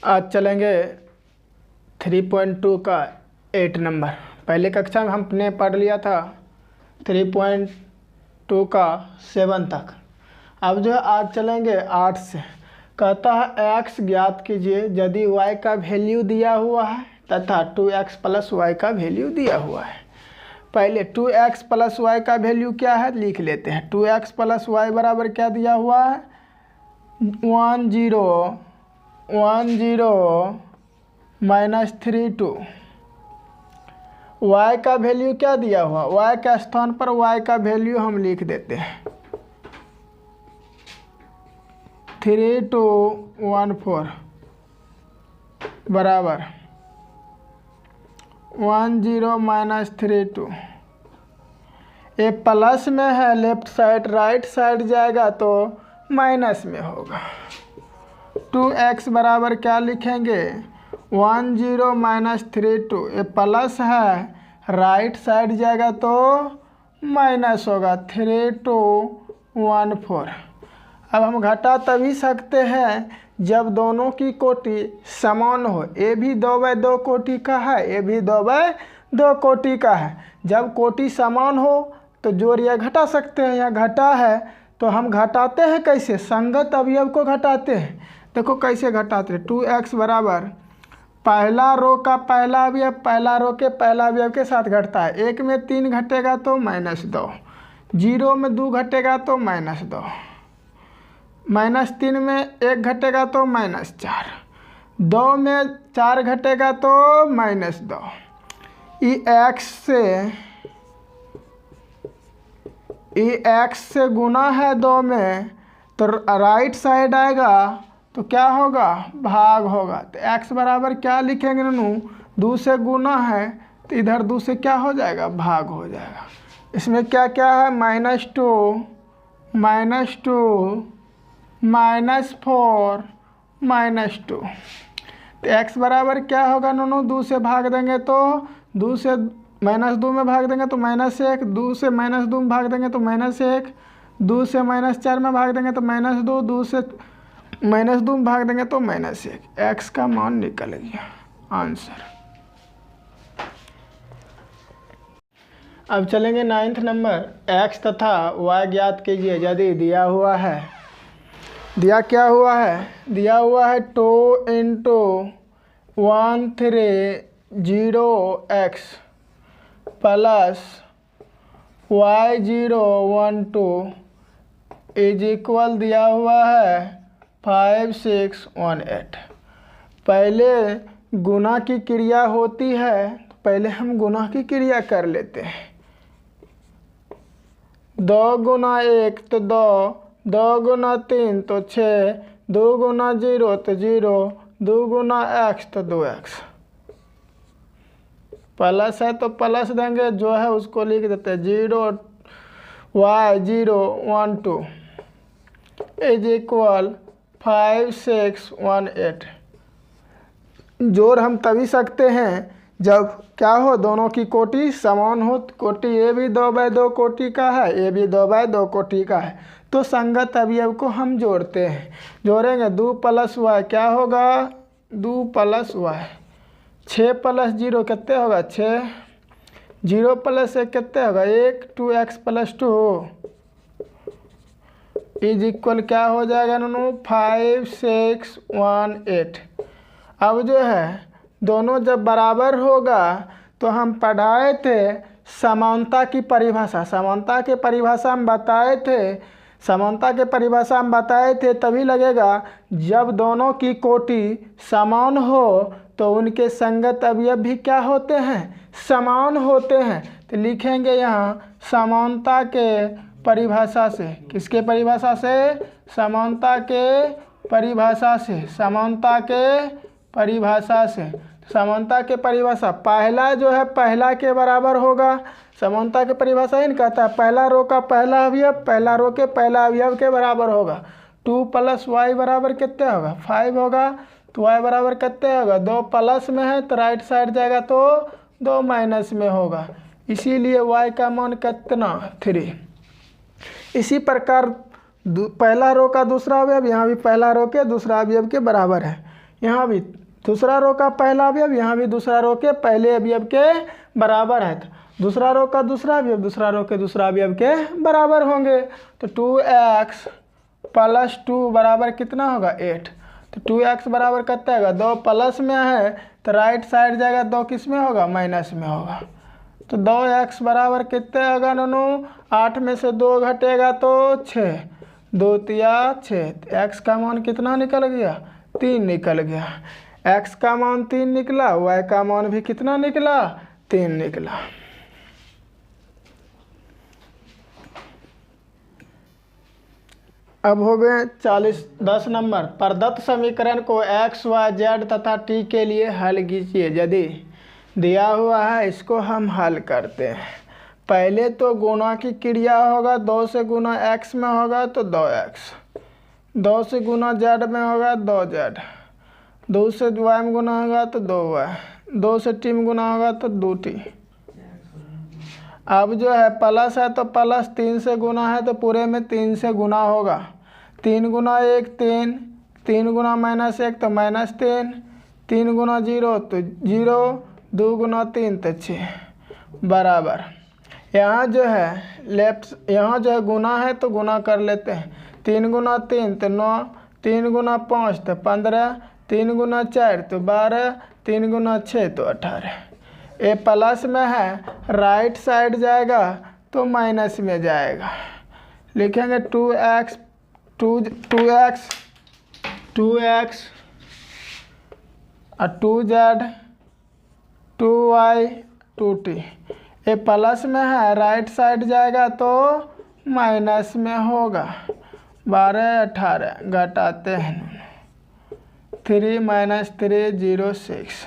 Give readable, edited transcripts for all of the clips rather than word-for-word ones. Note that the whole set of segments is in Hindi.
आज चलेंगे 3.2 का 8 नंबर। पहले कक्षा में हमने पढ़ लिया था 3.2 का 7 तक। अब जो है आज चलेंगे 8 से। कहता है x ज्ञात कीजिए यदि y का वैल्यू दिया हुआ है तथा 2x प्लस वाई का वैल्यू दिया हुआ है। पहले 2x प्लस वाई का वैल्यू क्या है लिख लेते हैं। 2x प्लस वाई बराबर क्या दिया हुआ है 10 माइनस 32। y का वैल्यू क्या दिया हुआ, y के स्थान पर y का वैल्यू हम लिख देते हैं 3214 बराबर 10 माइनस 32। ये प्लस में है लेफ्ट साइड, राइट साइड जाएगा तो माइनस में होगा। 2x बराबर क्या लिखेंगे 10 माइनस 32। ये प्लस है, राइट साइड जाएगा तो माइनस होगा 3214। अब हम घटा तभी सकते हैं जब दोनों की कोटि समान हो। ए भी 2/2 कोटि का है, ए भी 2/2 कोटि का है। जब कोटि समान हो तो जोड़ या घटा सकते हैं। यहाँ घटा है तो हम घटाते हैं कैसे, संगत अवयव को घटाते हैं। देखो कैसे घटाते हैं। 2x बराबर पहला रो का पहला अवयव पहला रो के पहला अवयव के साथ घटता है। 1 में 3 घटेगा तो -2, 0 में 2 घटेगा तो -2, -3 में 1 घटेगा तो -4, 2 में 4 घटेगा तो -2। x से गुना है 2 में तो राइट साइड आएगा तो क्या होगा भाग होगा। तो x बराबर क्या लिखेंगे ननू, 2 से गुना है तो इधर 2 से क्या हो जाएगा भाग हो जाएगा। इसमें क्या क्या है -2 -4 -2। तो x बराबर क्या होगा ननू, 2 से भाग देंगे तो 2 से -2 में भाग देंगे तो -1, 2 से -2 में भाग देंगे तो -1, 2 से -4 में भाग देंगे तो -2, 2 से -2 में भाग देंगे तो -1। x का मान निकल गया आंसर। अब चलेंगे 9th नंबर। x तथा y ज्ञात कीजिए यदि दिया हुआ है, दिया क्या हुआ है, दिया हुआ है 2 × 130x plus y012 is equal दिया हुआ है 5618। पहले गुना की क्रिया होती है तो पहले हम गुना की क्रिया कर लेते हैं। 2 × 1 तो 2, 2 × 3 तो 6, 2 × 0 तो 0, 2 × x तो 2x। प्लस है तो प्लस देंगे, जो है उसको लिख देते हैं 0 y012 इज इक्वल 5618। जोड़ हम तभी सकते हैं जब क्या हो, दोनों की कोटि समान हो। कोटि ए भी 2/2 कोटि का है, ए भी 2/2 कोटि का है तो संगत अवयव को हम जोड़ते हैं। जोड़ेंगे 2 + y क्या होगा 2 + y, 6 + 0 कितने होगा 6, 0 + 1 कितने होगा 1, 2x + 2 इज इक्वल क्या हो जाएगा ननू 5618। अब जो है दोनों जब बराबर होगा तो हम पढ़ाए थे समानता की परिभाषा, समानता के परिभाषा हम बताए थे, समानता के परिभाषा हम बताए थे। तभी लगेगा जब दोनों की कोटि समान हो तो उनके संगत अवयव भी क्या होते हैं समान होते हैं। तो लिखेंगे यहाँ समानता के परिभाषा से, किसके परिभाषा से, समानता के परिभाषा से, समानता के परिभाषा से। समानता के परिभाषा पहला जो है पहला के बराबर होगा। समानता के परिभाषा ही कहता है पहला रो का पहला अवयव पहला रो के पहला अवयव के बराबर होगा। 2 + y बराबर कितने होगा 5 होगा। तो y बराबर कितने होगा 2 प्लस में है तो राइट साइड जाएगा तो 2 माइनस में होगा, इसीलिए y का मान कितना 3। इसी प्रकार पहला रो का दूसरा अवयव यहाँ भी पहला रो के दूसरा अवयव के बराबर है, यहाँ भी दूसरा रो का पहला अवयव, यहाँ भी दूसरा रो के पहले अवयव के बराबर है, तो दूसरा रो का दूसरा अवयव दूसरा रो के दूसरा अवयव के बराबर होंगे। तो 2x प्लस 2 बराबर कितना होगा 8। तो 2x बराबर कितना होगा 2 प्लस में है तो राइट साइड जाएगा, 2 किस में होगा माइनस में होगा। तो 2x बराबर कितने होगा नोनू 8 में से 2 घटेगा तो 6, 2 तिया 6। x का मान कितना निकल गया 3 निकल गया। x का मान 3 निकला, y का मान भी कितना निकला 3 निकला। अब हो गए 10 नंबर। प्रदत्त समीकरण को x, y, z तथा t के लिए हल कीजिए। यदि दिया हुआ है इसको हम हल करते हैं। पहले तो गुणा की क्रिया होगा, 2 से गुना x में होगा तो 2x, 2 से गुना z में होगा 2z, 2 से y में गुना होगा तो 2y, 2 से t में गुना होगा तो 2t। अब जो है प्लस है तो प्लस, 3 से गुना है तो पूरे में 3 से गुना होगा। 3 गुना 1 3, 3 गुना माइनस 1 तो माइनस 3, 3 गुना 0 तो 0, 2 गुना 3 तो 6 बराबर। यहाँ जो है लेफ्ट, यहाँ जो है गुना है तो गुना कर लेते हैं। 3 गुना 3 तो 9, 3 गुना 5 तो 15, 3 गुना 4 तो 12, 3 गुना 6 तो 18। ये प्लस में है, राइट साइड जाएगा तो माइनस में जाएगा। लिखेंगे 2x और 2z 2y 2t। ये प्लस में है, राइट साइड जाएगा तो माइनस में होगा। 12 18 घटाते हैं 3 minus 3 0 6।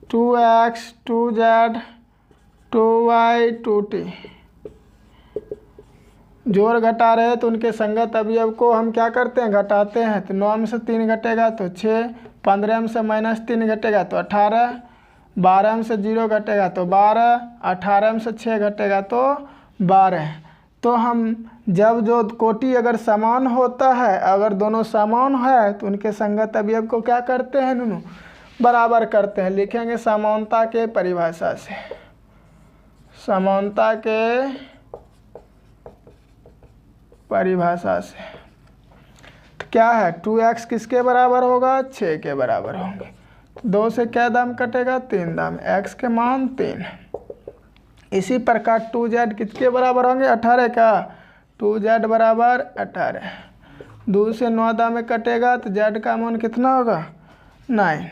2x 2z 2y 2t। जोड़ घटा रहे तो उनके संगत अवयव को हम क्या करते हैं घटाते हैं। तो 9 में से 3 घटेगा तो 6, 15 में से माइनस 3 घटेगा तो 18, 12 में से 0 घटेगा तो 12, 18 में से 6 घटेगा तो 12। तो हम जब जो कोटि अगर समान होता है, अगर दोनों समान है तो उनके संगत अवयव को क्या करते हैं नूनू बराबर करते हैं। लिखेंगे समानता के परिभाषा से, समानता के परिभाषा से। तो क्या है 2x किसके बराबर होगा 6 के बराबर होंगे। तो 2 से क्या दाम कटेगा 3 दाम, x के मान 3। इसी प्रकार 2z किसके बराबर होंगे 18 का, 2z बराबर 18। 2 से 9 दाम में कटेगा तो z का मान कितना होगा 9।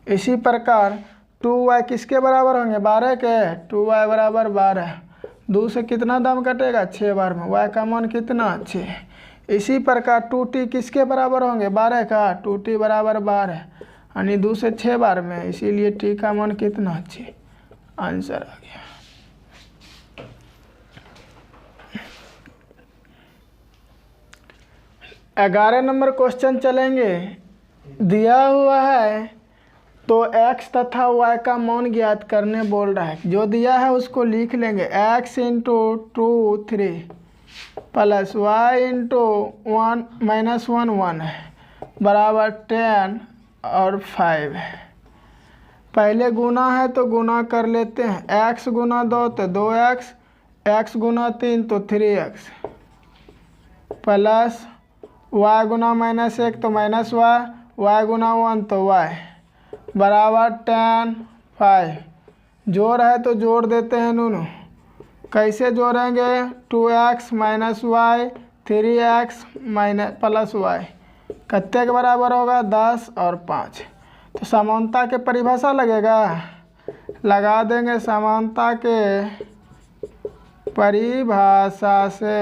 इसी प्रकार 2y किसके बराबर होंगे 12 के, 2y बराबर 12। 2 से कितना दाम कटेगा 6 बार में, y का मान कितना 6। इसी प्रकार 2t किसके बराबर होंगे 12 का, 2t बराबर 12 यानी 2 से 6 बार में, इसीलिए t का मान कितना 6। आंसर आ गया। ग्यारह नंबर क्वेश्चन चलेंगे। दिया हुआ है तो x तथा y का मान ज्ञात करने बोल रहा है। जो दिया है उसको लिख लेंगे, x into 2 3 plus y into 1 minus 1 1 है बराबर 10 और 5 है। पहले गुना है तो गुना कर लेते हैं। x गुना 2 तो 2x, x गुना 3 तो 3x प्लस y गुना माइनस 1 तो माइनस y गुना 1 तो y बराबर 10 5। जोड़ है तो जोड़ देते हैं नूनू। कैसे जोड़ेंगे 2x minus y 3x minus plus y कितने के बराबर होगा 10 और 5। तो समानता के परिभाषा लगेगा, लगा देंगे समानता के परिभाषा से।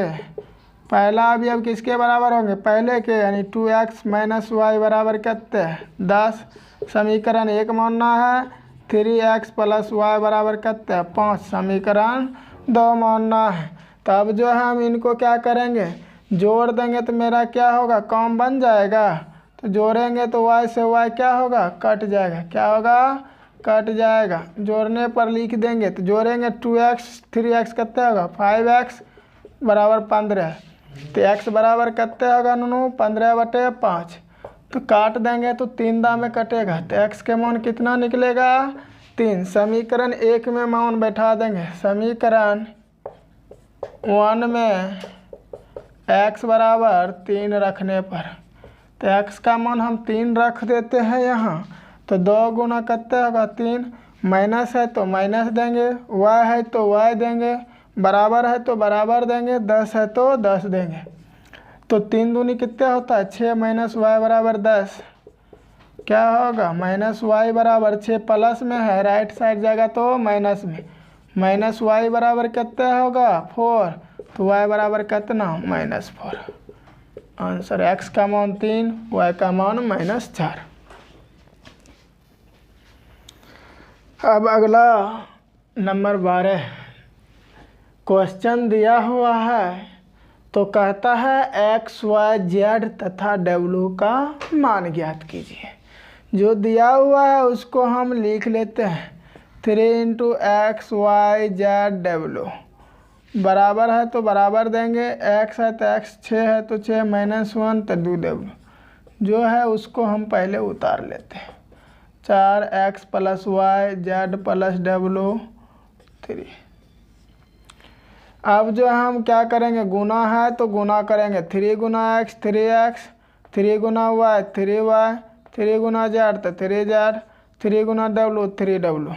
पहला अवयव किसके बराबर होंगे पहले के, यानी 2x माइनस y बराबर कितने 10। समीकरण 1 मानना है। 3x प्लस y बराबर कितने 5। समीकरण 2 मानना है। तब जो है हम इनको क्या करेंगे जोड़ देंगे तो मेरा क्या होगा कॉम बन जाएगा। तो जोड़ेंगे तो y से y क्या होगा कट जाएगा, क्या होगा कट जाएगा। जोड़ने पर लिख देंगे तो जोड़ेंगे 2x 3x कितना होगा 5x बराबर 15। तो x बराबर कितने होगा नूनू 15/5। तो काट देंगे तो 3 दाम में कटेगा, तो x के मान कितना निकलेगा 3। समीकरण 1 में मान बैठा देंगे, समीकरण 1 में x बराबर 3 रखने पर, तो x का मान हम 3 रख देते हैं यहाँ, तो 2 गुना कितने होगा 3, माइनस है तो माइनस देंगे, y है तो y देंगे, बराबर है तो बराबर देंगे, 10 है तो 10 देंगे। तो 3 दूनी कितने होता है 6 माइनस y बराबर 10, क्या होगा माइनस y बराबर 6 प्लस में है, राइट साइड जाएगा तो माइनस में, माइनस y बराबर कितने होगा 4, तो y बराबर कितना -4। आंसर x का मान 3, y का मान -4। अब अगला नंबर 12 क्वेश्चन दिया हुआ है, तो कहता है x, y, z तथा w का मान ज्ञात कीजिए। जो दिया हुआ है उसको हम लिख लेते हैं 3 × x, y, z, w, बराबर है तो बराबर देंगे, x है तो x, 6 है तो 6, -1 तो 2w, जो है उसको हम पहले उतार लेते हैं, 4x + y z + w 3। अब जो हम क्या करेंगे, गुना है तो गुना करेंगे, 3 × x 3x, 3 × y 3y, 3 × z तो 3z, 3 × w 3w,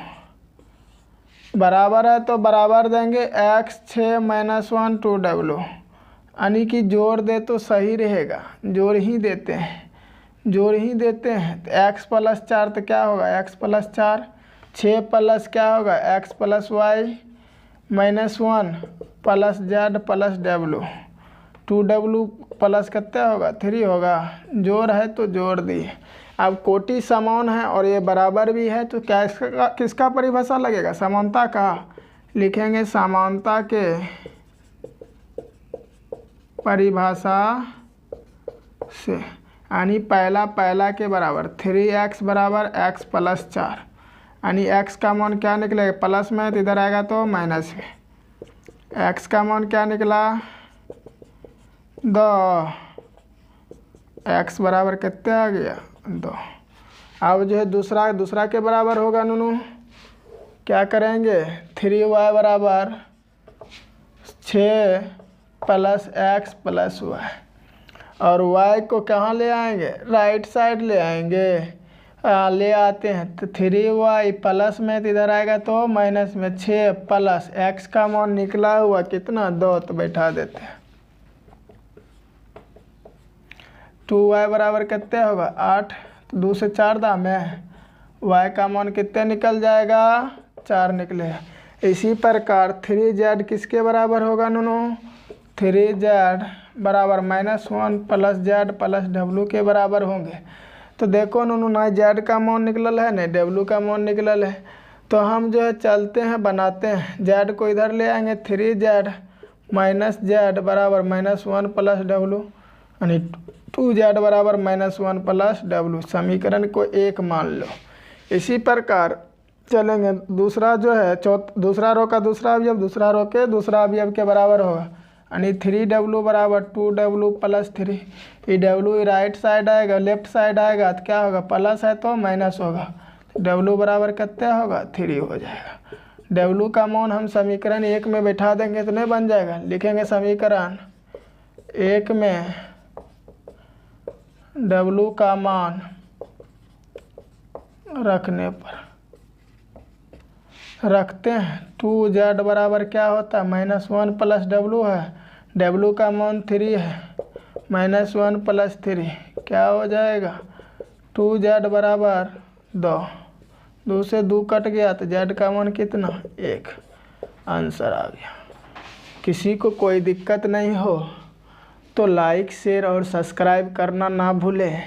बराबर है तो बराबर देंगे, x 6 -1 2w, यानी कि जोड़ दे तो सही रहेगा, जोड़ ही देते हैं, जोड़ ही देते हैं। तो x + 4 तो क्या होगा x + 4, 6 प्लस क्या होगा x + y, -1 plus z plus w, 2w plus कितने होगा 3 होगा, जोड़ है तो जोड़ दिए। अब कोटि समान है और ये बराबर भी है, तो क्या इसका किसका परिभाषा लगेगा, समानता का, लिखेंगे समानता के परिभाषा से, यानी पहला के बराबर 3x बराबर x + 4, यानी x का मान क्या निकलेगा, प्लस में तो इधर आएगा तो माइनस में, x का मान क्या निकला 2, x बराबर कितने आ गया 2। अब जो है दूसरा के बराबर होगा नूनू, क्या करेंगे 3y बराबर 6 + x + y, और y को कहाँ ले आएंगे, राइट साइड ले आएंगे, ले आते हैं, तो 3y प्लस में तो इधर आएगा तो माइनस में, 6 प्लस x का मान निकला हुआ कितना 2, तो बैठा देते हैं, 2y बराबर कितने होगा 8, तो 2 से 4 दाम है, y का मान कितने निकल जाएगा 4 निकलेगा। इसी प्रकार 3z किसके बराबर होगा नूनू, 3z बराबर -1 प्लस z प्लस w के बराबर होंगे। तो देखो नूनू ना z का मान निकलल है ना w का मान निकलल है, तो हम जो है चलते हैं बनाते हैं, z को इधर ले आएंगे, 3z -z बराबर -1 प्लस w, यानी 2z बराबर -1 प्लस w, समीकरण को 1 मान लो। इसी प्रकार चलेंगे, दूसरा जो है दूसरा रो का दूसरा अवयव दूसरा रो के दूसरा अवयव के बराबर होगा, यानी 3w बराबर 2w + 3, ये w राइट साइड आएगा, लेफ्ट साइड आएगा तो क्या होगा, प्लस है तो माइनस होगा, तो w बराबर कितने होगा 3 हो जाएगा। w का मान हम समीकरण 1 में बैठा देंगे तो नहीं बन जाएगा, लिखेंगे समीकरण 1 में w का मान रखने पर रखते हैं, 2z बराबर क्या होता है -1 प्लस w है, w का मान 3 है, -1 + 3 क्या हो जाएगा 2z बराबर 2, 2 से 2 कट गया तो z का मान कितना 1, आंसर आ गया। किसी को कोई दिक्कत नहीं हो तो लाइक शेयर और सब्सक्राइब करना ना भूलें।